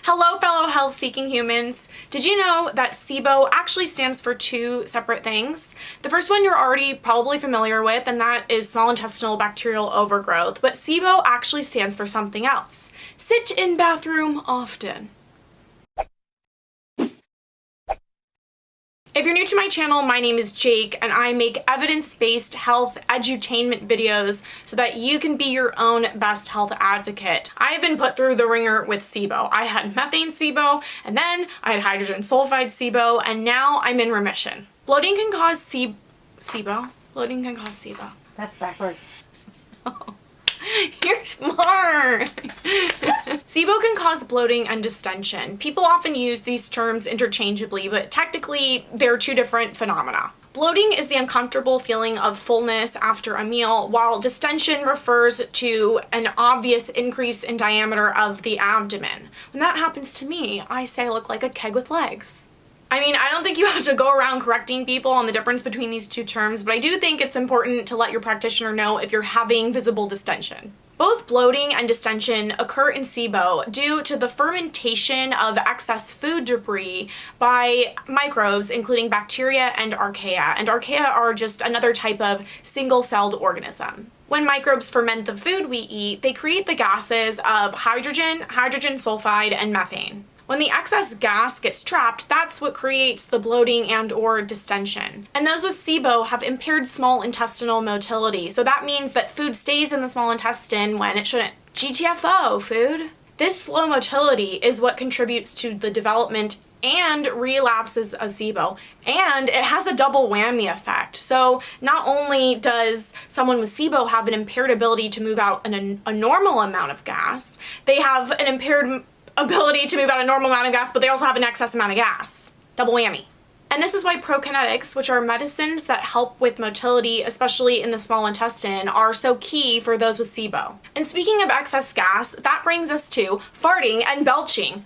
Hello, fellow health-seeking humans. Did you know that SIBO actually stands for two separate things? The first one you're already probably familiar with, and that is small intestinal bacterial overgrowth, but SIBO actually stands for something else. Sit in bathroom often. If you're new to my channel, my name is Jake, and I make evidence-based health edutainment videos so that you can be your own best health advocate. I have been put through the ringer with SIBO. I had methane SIBO, and then I had hydrogen sulfide SIBO, and now I'm in remission. Bloating can cause SIBO? Bloating can cause SIBO. That's backwards. Oh. You're smart! SIBO can cause bloating and distension. People often use these terms interchangeably, but technically they're two different phenomena. Bloating is the uncomfortable feeling of fullness after a meal, while distension refers to an obvious increase in diameter of the abdomen. When that happens to me, I say I look like a keg with legs. I mean, I don't think you have to go around correcting people on the difference between these two terms, but I do think it's important to let your practitioner know if you're having visible distension. Both bloating and distension occur in SIBO due to the fermentation of excess food debris by microbes, including bacteria and archaea. And archaea are just another type of single-celled organism. When microbes ferment the food we eat, they create the gases of hydrogen, hydrogen sulfide, and methane. When the excess gas gets trapped, that's what creates the bloating and or distension. And those with SIBO have impaired small intestinal motility, so that means that food stays in the small intestine when it shouldn't. GTFO, food. This slow motility is what contributes to the development and relapses of SIBO, and it has a double whammy effect. So not only does someone with SIBO have an impaired ability to move out a normal amount of gas, they have an impaired ability to move out a normal amount of gas, but they also have an excess amount of gas. Double whammy. And this is why prokinetics, which are medicines that help with motility, especially in the small intestine, are so key for those with SIBO. And speaking of excess gas, that brings us to farting and belching.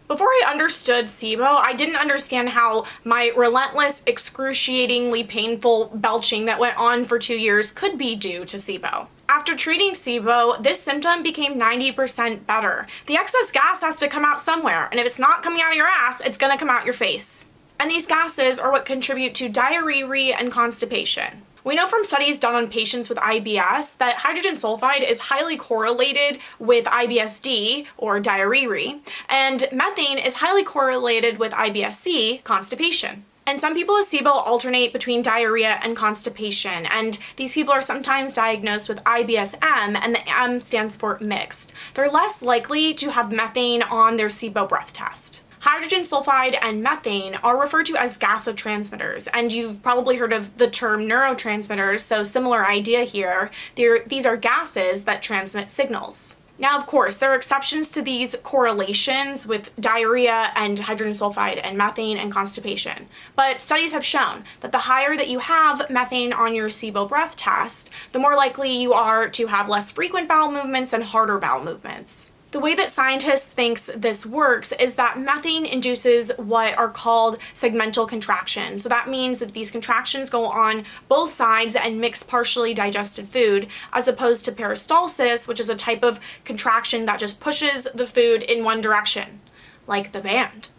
Before I understood SIBO, I didn't understand how my relentless, excruciatingly painful belching that went on for 2 years could be due to SIBO. After treating SIBO, this symptom became 90% better. The excess gas has to come out somewhere, and if it's not coming out of your ass, it's gonna come out your face. And these gases are what contribute to diarrhea and constipation. We know from studies done on patients with IBS that hydrogen sulfide is highly correlated with IBS-D, or diarrhea, and methane is highly correlated with IBS-C, constipation. And some people with SIBO alternate between diarrhea and constipation, and these people are sometimes diagnosed with IBS-M, and the M stands for mixed. They're less likely to have methane on their SIBO breath test. Hydrogen sulfide and methane are referred to as gasotransmitters, and you've probably heard of the term neurotransmitters, so similar idea here. These are gases that transmit signals. Now, of course, there are exceptions to these correlations with diarrhea and hydrogen sulfide and methane and constipation. But studies have shown that the higher that you have methane on your SIBO breath test, the more likely you are to have less frequent bowel movements and harder bowel movements. The way that scientists think this works is that methane induces what are called segmental contractions. So that means that these contractions go on both sides and mix partially digested food, as opposed to peristalsis, which is a type of contraction that just pushes the food in one direction, like the band.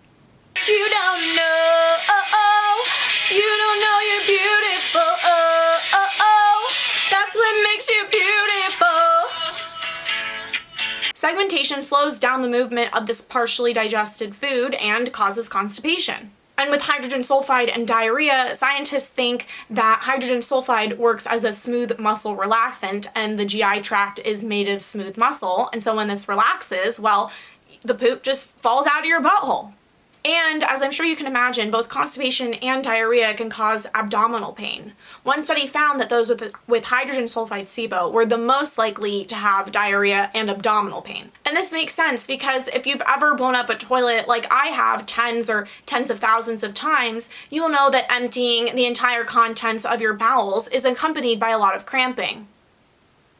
You don't know, you don't know you're beautiful, that's what makes you beautiful. Segmentation slows down the movement of this partially digested food and causes constipation. And with hydrogen sulfide and diarrhea, scientists think that hydrogen sulfide works as a smooth muscle relaxant, and the GI tract is made of smooth muscle, and so when this relaxes, well, the poop just falls out of your butthole. And as I'm sure you can imagine, both constipation and diarrhea can cause abdominal pain. One study found that those with hydrogen sulfide SIBO were the most likely to have diarrhea and abdominal pain. And this makes sense because if you've ever blown up a toilet like I have tens or tens of thousands of times, you will know that emptying the entire contents of your bowels is accompanied by a lot of cramping.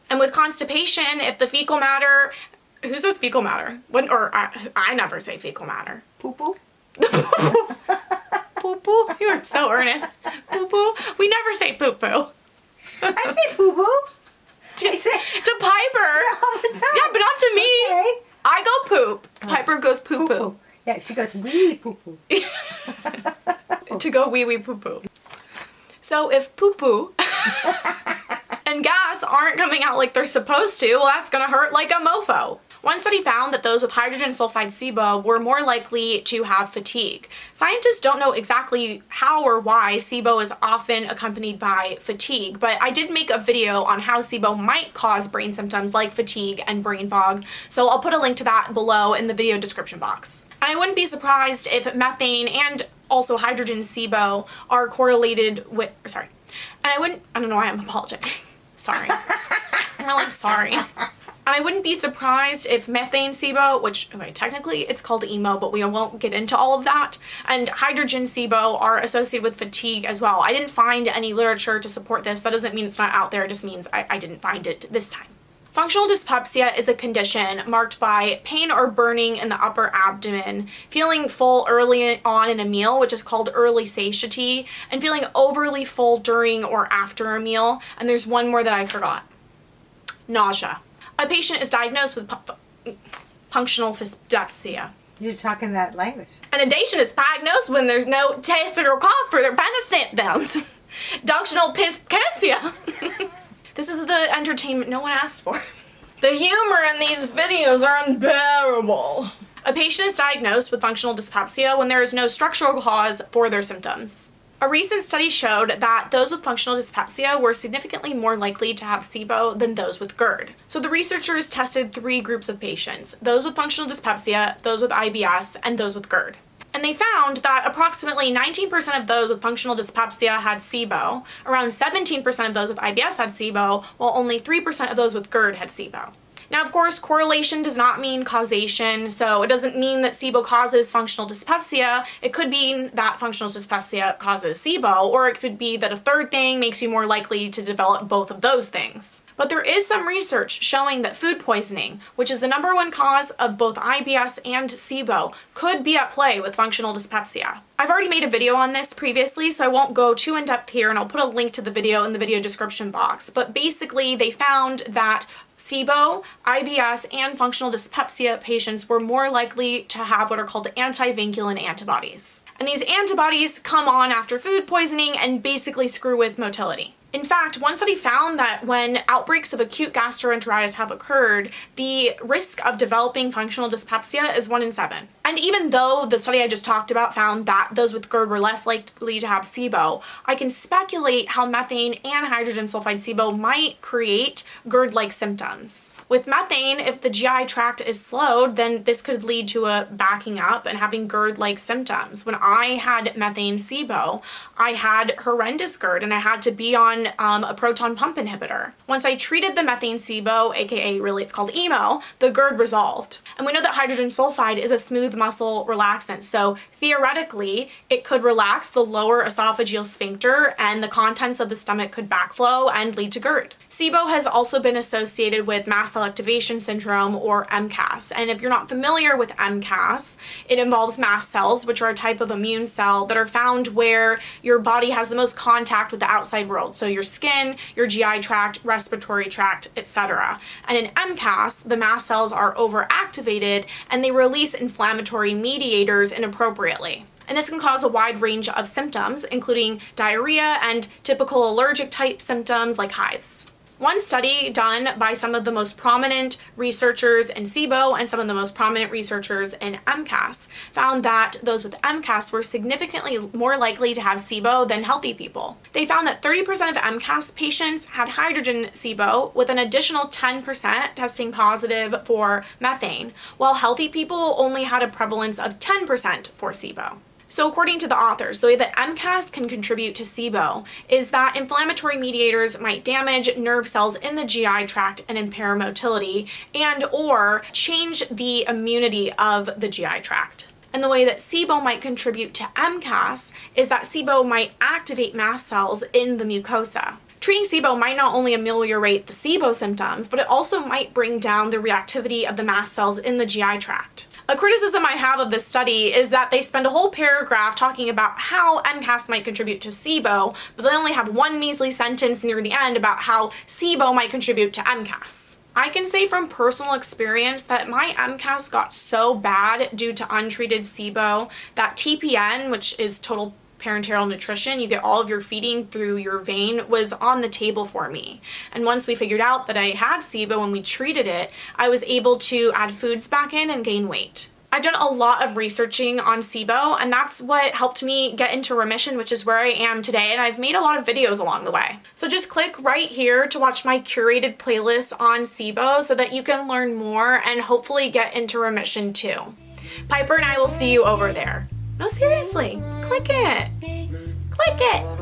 And with constipation, if the fecal matter, who says fecal matter? I never say fecal matter. Poo-poo? Poo-poo? You are so earnest. Poo-poo? We never say poo-poo. I say poo-poo. To Piper. All the time. Yeah, but not to me. Okay. I go poop. Piper goes poo-poo. Yeah, she goes wee poo-poo. To go wee poo-poo. So if poo-poo and gas aren't coming out like they're supposed to, well, that's gonna hurt like a mofo. One study found that those with hydrogen sulfide SIBO were more likely to have fatigue. Scientists don't know exactly how or why SIBO is often accompanied by fatigue, but I did make a video on how SIBO might cause brain symptoms like fatigue and brain fog, so I'll put a link to that below in the video description box. And I wouldn't be surprised if methane and also hydrogen SIBO are correlated with, I don't know why I'm apologizing. Sorry. I'm really sorry. And I wouldn't be surprised if methane SIBO, which, okay, technically it's called emo, but we won't get into all of that, and hydrogen SIBO are associated with fatigue as well. I didn't find any literature to support this. That doesn't mean it's not out there. It just means I didn't find it this time. Functional dyspepsia is a condition marked by pain or burning in the upper abdomen, feeling full early on in a meal, which is called early satiety, and feeling overly full during or after a meal. And there's one more that I forgot. Nausea. A patient is diagnosed with functional dyspepsia. You're talking that language. An patient is diagnosed when there's no taste or cause for their symptoms. Functional dyspepsia. This is the entertainment no one asked for. The humor in these videos are unbearable. A patient is diagnosed with functional dyspepsia when there is no structural cause for their symptoms. A recent study showed that those with functional dyspepsia were significantly more likely to have SIBO than those with GERD. So the researchers tested 3 groups of patients: those with functional dyspepsia, those with IBS, and those with GERD. And they found that approximately 19% of those with functional dyspepsia had SIBO, around 17% of those with IBS had SIBO, while only 3% of those with GERD had SIBO. Now, of course, correlation does not mean causation, so it doesn't mean that SIBO causes functional dyspepsia. It could mean that functional dyspepsia causes SIBO, or it could be that a third thing makes you more likely to develop both of those things. But there is some research showing that food poisoning, which is the #1 cause of both IBS and SIBO, could be at play with functional dyspepsia. I've already made a video on this previously, so I won't go too in depth here, and I'll put a link to the video in the video description box. But basically, they found that SIBO, IBS, and functional dyspepsia patients were more likely to have what are called antivinculin antibodies. And these antibodies come on after food poisoning and basically screw with motility. In fact, one study found that when outbreaks of acute gastroenteritis have occurred, the risk of developing functional dyspepsia is 1 in 7. And even though the study I just talked about found that those with GERD were less likely to have SIBO, I can speculate how methane and hydrogen sulfide SIBO might create GERD-like symptoms. With methane, if the GI tract is slowed, then this could lead to a backing up and having GERD-like symptoms. When I had methane SIBO, I had horrendous GERD and I had to be on a proton pump inhibitor. Once I treated the methane SIBO, aka really it's called emo, the GERD resolved. And we know that hydrogen sulfide is a smooth muscle relaxant, so theoretically it could relax the lower esophageal sphincter and the contents of the stomach could backflow and lead to GERD. SIBO has also been associated with mast cell activation syndrome, or MCAS. And if you're not familiar with MCAS, it involves mast cells, which are a type of immune cell that are found where your body has the most contact with the outside world. So your skin, your GI tract, respiratory tract, etc. And in MCAS, the mast cells are overactivated and they release inflammatory mediators inappropriately. And this can cause a wide range of symptoms, including diarrhea and typical allergic type symptoms like hives. One study done by some of the most prominent researchers in SIBO and some of the most prominent researchers in MCAS found that those with MCAS were significantly more likely to have SIBO than healthy people. They found that 30% of MCAS patients had hydrogen SIBO, with an additional 10% testing positive for methane, while healthy people only had a prevalence of 10% for SIBO. So according to the authors, the way that MCAS can contribute to SIBO is that inflammatory mediators might damage nerve cells in the GI tract and impair motility, and or change the immunity of the GI tract. And the way that SIBO might contribute to MCAS is that SIBO might activate mast cells in the mucosa. Treating SIBO might not only ameliorate the SIBO symptoms, but it also might bring down the reactivity of the mast cells in the GI tract. A criticism I have of this study is that they spend a whole paragraph talking about how MCAS might contribute to SIBO, but they only have one measly sentence near the end about how SIBO might contribute to MCAS. I can say from personal experience that my MCAS got so bad due to untreated SIBO that TPN, which is total parenteral nutrition, you get all of your feeding through your vein, was on the table for me. And once we figured out that I had SIBO and we treated it, I was able to add foods back in and gain weight. I've done a lot of researching on SIBO, and that's what helped me get into remission, which is where I am today, and I've made a lot of videos along the way. So just click right here to watch my curated playlist on SIBO so that you can learn more and hopefully get into remission too. Piper and I will see you over there. No, seriously, click it. Click it.